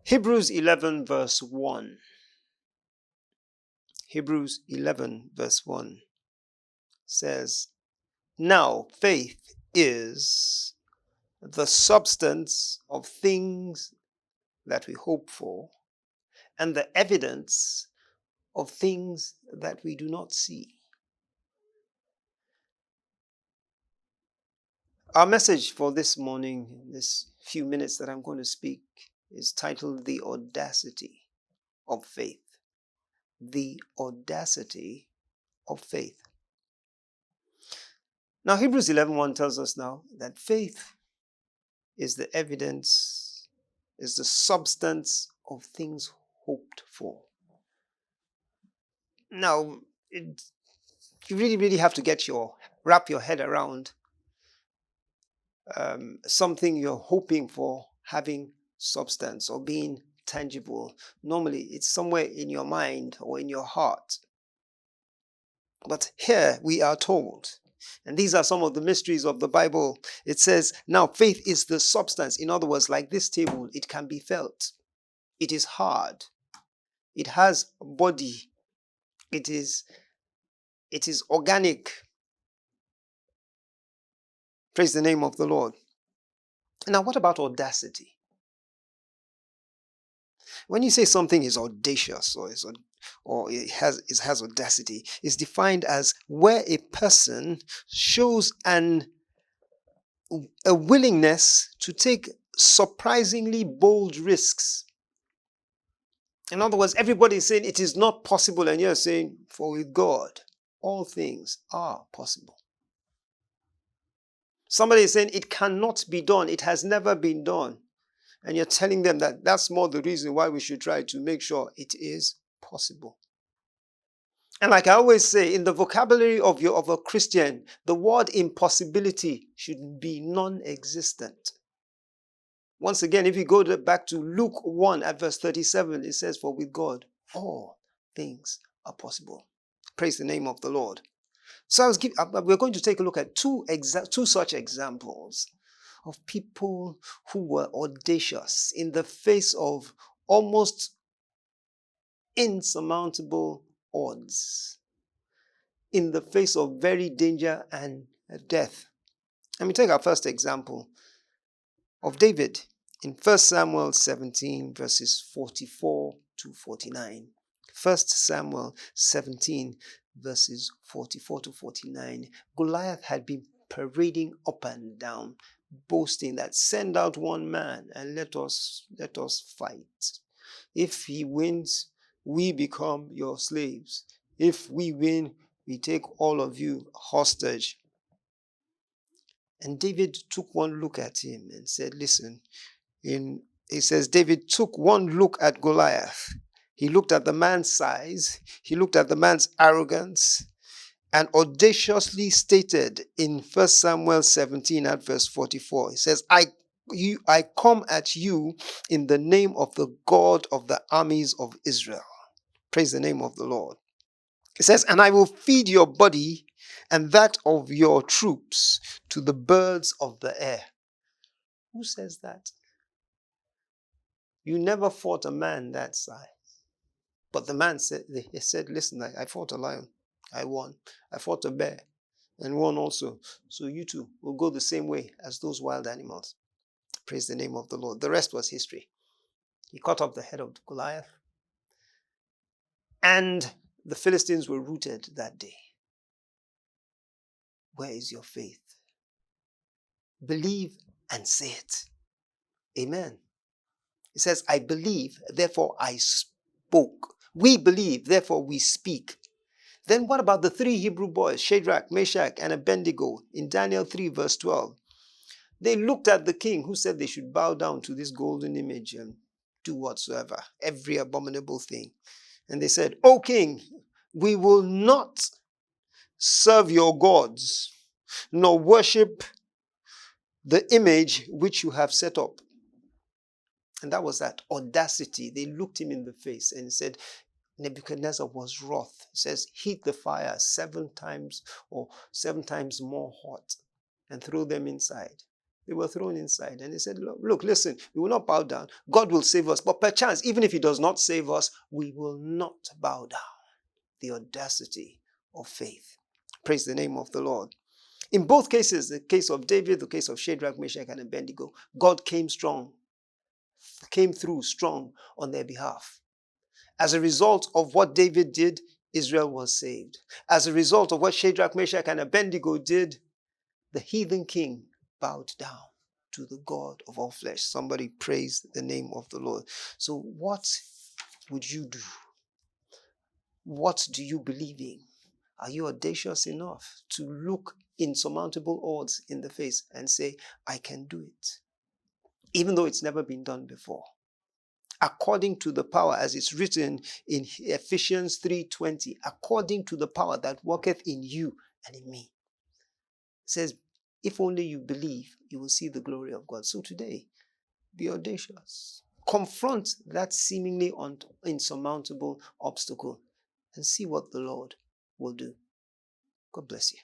Hebrews 11 verse 1. Hebrews 11 verse 1 says, now faith is the substance of things that we hope for, and the evidence of things that we do not see. Our message for this morning, this few minutes that I'm going to speak, is titled The Audacity of Faith. The Audacity of Faith. Now, Hebrews 11:1 tells us now that faith is the evidence, is the substance of things hoped for. Now, you really have to wrap your head around something you're hoping for having substance or being tangible. Normally, it's somewhere in your mind or in your heart. But here we are told, and these are some of the mysteries of the Bible. It says, now faith is the substance. In other words, like this table, it can be felt. It is hard. It has a body. It is organic. Praise the name of the Lord. Now, what about audacity? When you say something is audacious or it has audacity, it's defined as where a person shows a willingness to take surprisingly bold risks. In other words, everybody is saying it is not possible, and you're saying, for with God, all things are possible. Somebody is saying it cannot be done, it has never been done. And you're telling them that that's more the reason why we should try to make sure it is possible. And like I always say, in the vocabulary of a Christian, the word impossibility should be non-existent. Once again, if you go back to Luke 1 at verse 37, it says, for with God, all things are possible. Praise the name of the Lord. So we're going to take a look at two such examples of people who were audacious in the face of almost insurmountable odds, in the face of very danger and death. Let me take our first example of David in 1 Samuel 17 verses 44 to 49. 1 Samuel 17 verses 44 to 49. Goliath had been parading up and down, boasting that send out one man and let us fight. If he wins, we become your slaves. If we win, we take all of you hostage. And David took one look at him and said, listen, he says, David took one look at Goliath. He looked at the man's size. He looked at the man's arrogance and audaciously stated in 1 Samuel 17 at verse 44, he says, I come at you in the name of the God of the armies of Israel. Praise the name of the Lord. It says, and I will feed your body and that of your troops to the birds of the air. Who says that? You never fought a man that size. But the man said, listen, I fought a lion. I won. I fought a bear and won also. So you too will go the same way as those wild animals. Praise the name of the Lord. The rest was history. He cut off the head of Goliath. And the Philistines were routed that day. Where is your faith? Believe and say it. Amen. It says, I believe, therefore I spoke. We believe, therefore we speak. Then what about the three Hebrew boys, Shadrach, Meshach, and Abednego, in Daniel 3 verse 12? They looked at the king who said they should bow down to this golden image and do whatsoever, every abominable thing. And they said, O king, we will not serve your gods, nor worship the image which you have set up. And that was that audacity. They looked him in the face and said, Nebuchadnezzar was wroth. He says, heat the fire 7 times or 7 times more hot and throw them inside. They were thrown inside and they said, look, listen, we will not bow down. God will save us. But perchance, even if he does not save us, we will not bow down. The audacity of faith. Praise the name of the Lord. In both cases, the case of David, the case of Shadrach, Meshach, and Abednego, God came through strong on their behalf. As a result of what David did, Israel was saved. As a result of what Shadrach, Meshach, and Abednego did, the heathen king bowed down to the God of all flesh. Somebody praise the name of the Lord. So what would you do? What do you believe in? Are you audacious enough to look insurmountable odds in the face and say, I can do it, even though it's never been done before? According to the power, as it's written in Ephesians 3:20, according to the power that worketh in you and in me. It says, if only you believe, you will see the glory of God. So today, be audacious. Confront that seemingly insurmountable obstacle and see what the Lord will do. God bless you.